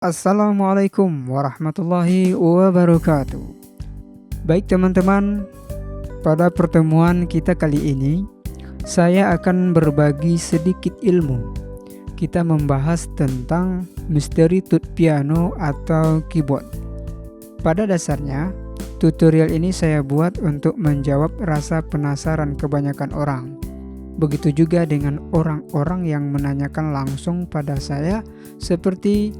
Assalamualaikum warahmatullahi wabarakatuh. Baik teman-teman, pada pertemuan kita kali ini saya akan berbagi sedikit ilmu. Kita membahas tentang misteri tut piano atau keyboard. Pada dasarnya, tutorial ini saya buat untuk menjawab rasa penasaran kebanyakan orang. Begitu juga dengan orang-orang yang menanyakan langsung pada saya, seperti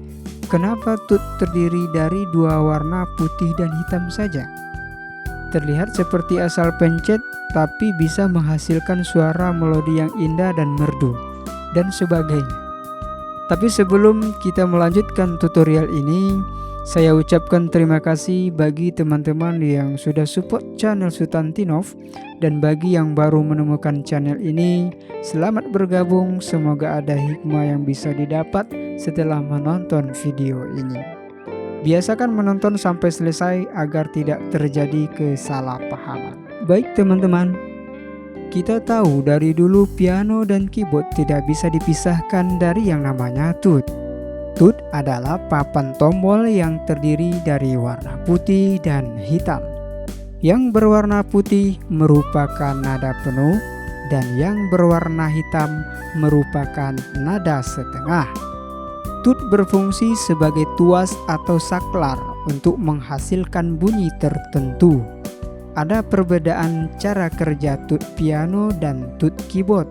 kenapa tut terdiri dari dua warna putih dan hitam saja? Terlihat seperti asal pencet, tapi bisa menghasilkan suara melodi yang indah dan merdu, dan sebagainya. Tapi sebelum kita melanjutkan tutorial ini, saya ucapkan terima kasih bagi teman-teman yang sudah support channel Sutantinov, dan bagi yang baru menemukan channel ini, selamat bergabung. Semoga ada hikmah yang bisa didapat setelah menonton video ini. Biasakan menonton sampai selesai agar tidak terjadi kesalahpahaman. Baik teman-teman, kita tahu dari dulu piano dan keyboard tidak bisa dipisahkan dari yang namanya tut. Tut adalah papan tombol yang terdiri dari warna putih dan hitam. Yang berwarna putih merupakan nada penuh dan yang berwarna hitam merupakan nada setengah. Tut berfungsi sebagai tuas atau saklar untuk menghasilkan bunyi tertentu. Ada perbedaan cara kerja tut piano dan tut keyboard,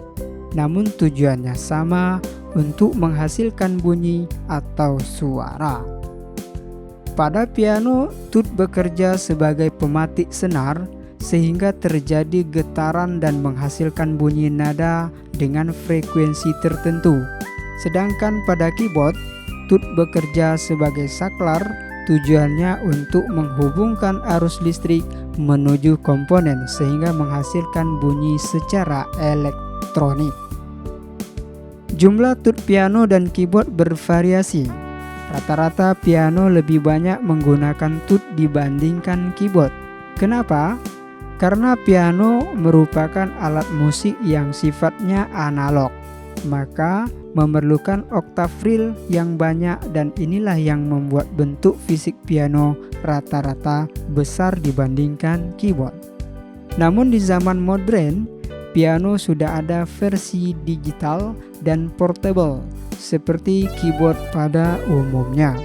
namun tujuannya sama, untuk menghasilkan bunyi atau suara. Pada piano, tut bekerja sebagai pematik senar sehingga terjadi getaran dan menghasilkan bunyi nada dengan frekuensi tertentu. Sedangkan pada keyboard, tut bekerja sebagai saklar, tujuannya untuk menghubungkan arus listrik menuju komponen sehingga menghasilkan bunyi secara elektronik. Jumlah tut piano dan keyboard bervariasi. Rata-rata piano lebih banyak menggunakan tut dibandingkan keyboard. Kenapa? Karena piano merupakan alat musik yang sifatnya analog, maka memerlukan oktav real yang banyak, dan inilah yang membuat bentuk fisik piano rata-rata besar dibandingkan keyboard. Namun di zaman modern, piano sudah ada versi digital dan portable seperti keyboard pada umumnya.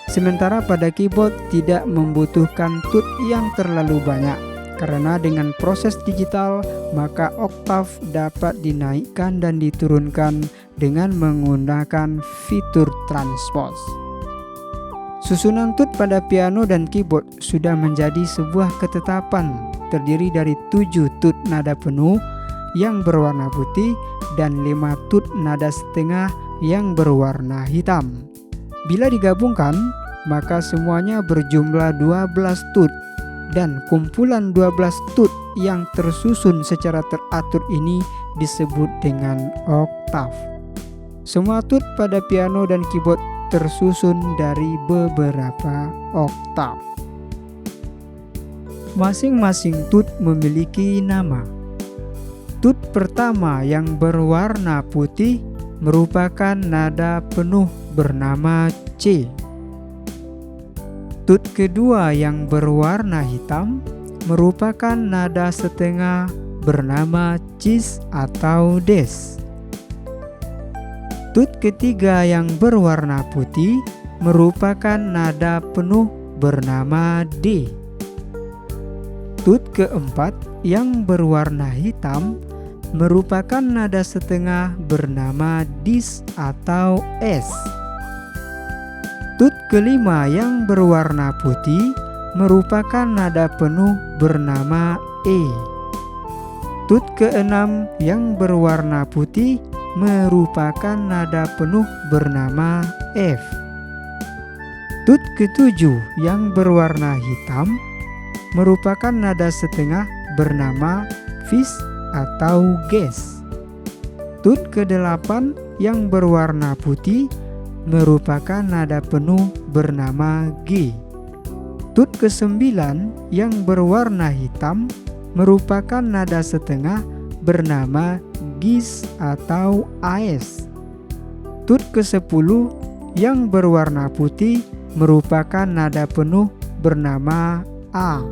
Sementara pada keyboard tidak membutuhkan tut yang terlalu banyak, karena dengan proses digital maka oktav dapat dinaikkan dan diturunkan dengan menggunakan fitur transpose. Susunan tut pada piano dan keyboard sudah menjadi sebuah ketetapan, terdiri dari 7 tut nada penuh yang berwarna putih dan 5 tut nada setengah yang berwarna hitam. Bila digabungkan, maka semuanya berjumlah 12 tut, dan kumpulan 12 tut yang tersusun secara teratur ini disebut dengan oktav. Semua tut pada piano dan keyboard tersusun dari beberapa oktav. Masing-masing tut memiliki nama. Tut pertama yang berwarna putih merupakan nada penuh bernama C. Tut kedua yang berwarna hitam merupakan nada setengah bernama cis atau des. Tut ketiga yang berwarna putih merupakan nada penuh bernama D. Tut keempat yang berwarna hitam merupakan nada setengah bernama dis atau S. Tut kelima yang berwarna putih merupakan nada penuh bernama E. Tut keenam yang berwarna putih merupakan nada penuh bernama F. Tut ketujuh yang berwarna hitam merupakan nada setengah bernama fis atau ges. Tut kedelapan yang berwarna putih merupakan nada penuh bernama G. Tut kesembilan yang berwarna hitam merupakan nada setengah bernama gis atau AS. Tut ke-10 yang berwarna putih merupakan nada penuh bernama A.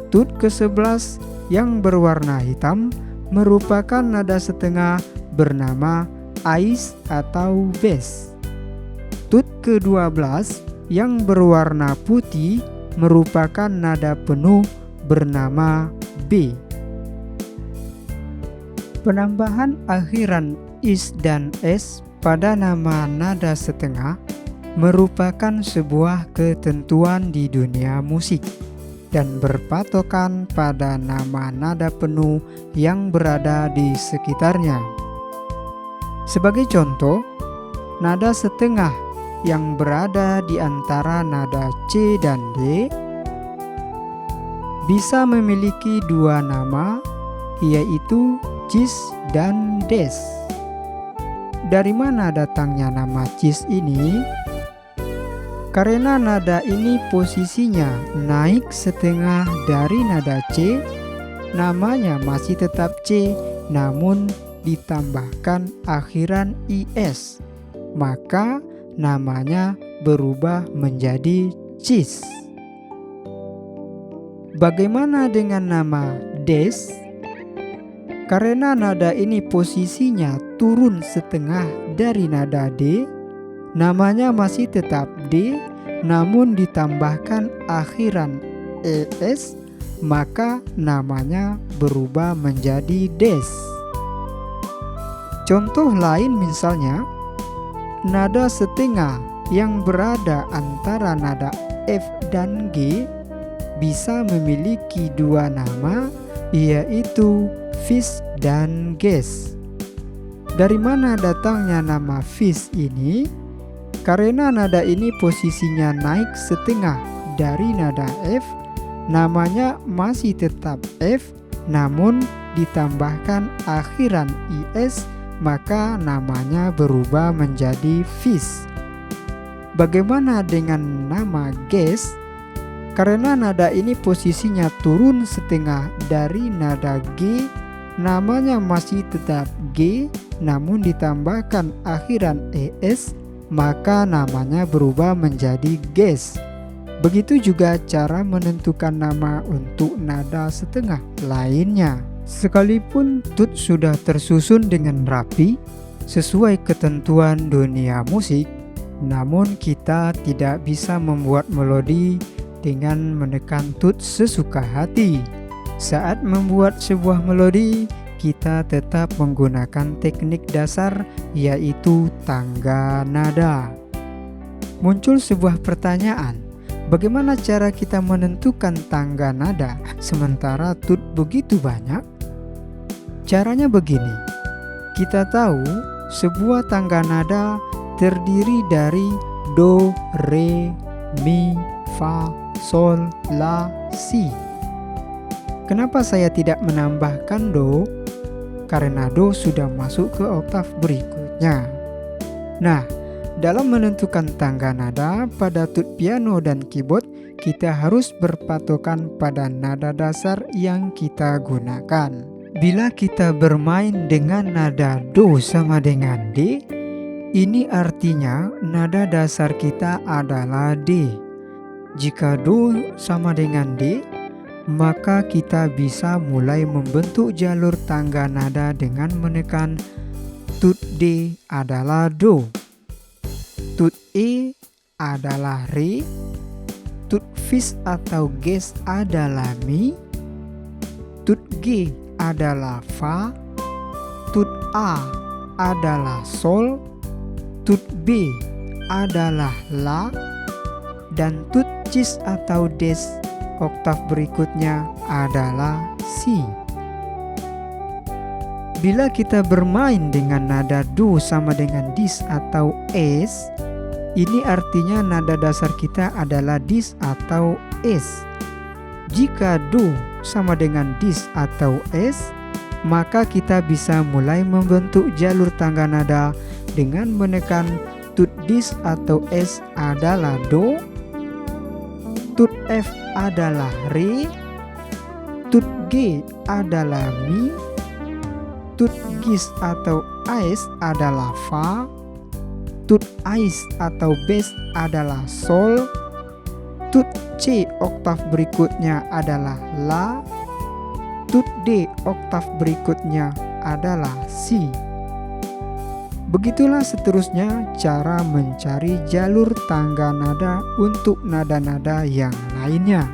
Tut ke-11 yang berwarna hitam merupakan nada setengah bernama ais atau bes. Tut ke-12 yang berwarna putih merupakan nada penuh bernama B. Penambahan akhiran is dan s pada nama nada setengah merupakan sebuah ketentuan di dunia musik dan berpatokan pada nama nada penuh yang berada di sekitarnya. Sebagai contoh, nada setengah yang berada di antara nada C dan D bisa memiliki dua nama, yaitu cis dan des. Dari mana datangnya nama cis ini? Karena nada ini posisinya naik setengah dari nada C, namanya masih tetap C, namun ditambahkan akhiran is, maka namanya berubah menjadi cis. Bagaimana dengan nama des? Karena nada ini posisinya turun setengah dari nada D, namanya masih tetap D, namun ditambahkan akhiran es, maka namanya berubah menjadi des. Contoh lain misalnya, nada setengah yang berada antara nada F dan G bisa memiliki dua nama, yaitu fis dan ges. Dari mana datangnya nama fis ini? Karena nada ini posisinya naik setengah dari nada F, namanya masih tetap F, namun ditambahkan akhiran is, maka namanya berubah menjadi fis. Bagaimana dengan nama ges? Karena nada ini posisinya turun setengah dari nada G, namanya masih tetap G, namun ditambahkan akhiran es, maka namanya berubah menjadi ges. Begitu juga cara menentukan nama untuk nada setengah lainnya. Sekalipun tut sudah tersusun dengan rapi sesuai ketentuan dunia musik, namun kita tidak bisa membuat melodi dengan menekan tut sesuka hati. Saat membuat sebuah melodi, kita tetap menggunakan teknik dasar, yaitu tangga nada. Muncul sebuah pertanyaan, bagaimana cara kita menentukan tangga nada sementara tut begitu banyak? Caranya begini, kita tahu sebuah tangga nada terdiri dari do, re, mi, fa, sol, la, si. Kenapa saya tidak menambahkan do? Karena do sudah masuk ke oktav berikutnya. Nah, dalam menentukan tangga nada pada tut piano dan keyboard, kita harus berpatokan pada nada dasar yang kita gunakan. Bila kita bermain dengan nada do sama dengan D, ini artinya nada dasar kita adalah D. Jika do sama dengan D, maka kita bisa mulai membentuk jalur tangga nada dengan menekan tut D adalah do, tut E adalah re, tut fis atau ges adalah mi, tut G adalah fa, tut A adalah sol, tut B adalah la, dan tut cis atau des oktav berikutnya adalah si. Bila kita bermain dengan nada do sama dengan dis atau es, ini artinya nada dasar kita adalah dis atau es. Jika do sama dengan dis atau es, maka kita bisa mulai membentuk jalur tangga nada dengan menekan tut dis atau es adalah do, tut F adalah re, tut G adalah mi, tut gis atau ais adalah fa, Tut ais atau bass adalah sol. Tut C oktav berikutnya adalah la. Tut D oktav berikutnya adalah si. Begitulah seterusnya cara mencari jalur tangga nada untuk nada-nada yang lainnya.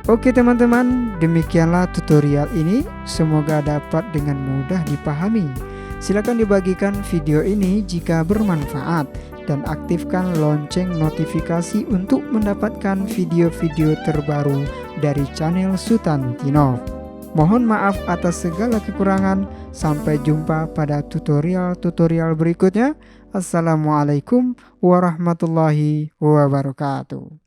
Oke teman-teman, demikianlah tutorial ini. Semoga dapat dengan mudah dipahami. Silakan dibagikan video ini jika bermanfaat dan aktifkan lonceng notifikasi untuk mendapatkan video-video terbaru dari channel Sultan Kinov. Mohon maaf atas segala kekurangan. Sampai jumpa pada tutorial-tutorial berikutnya. Assalamualaikum warahmatullahi wabarakatuh.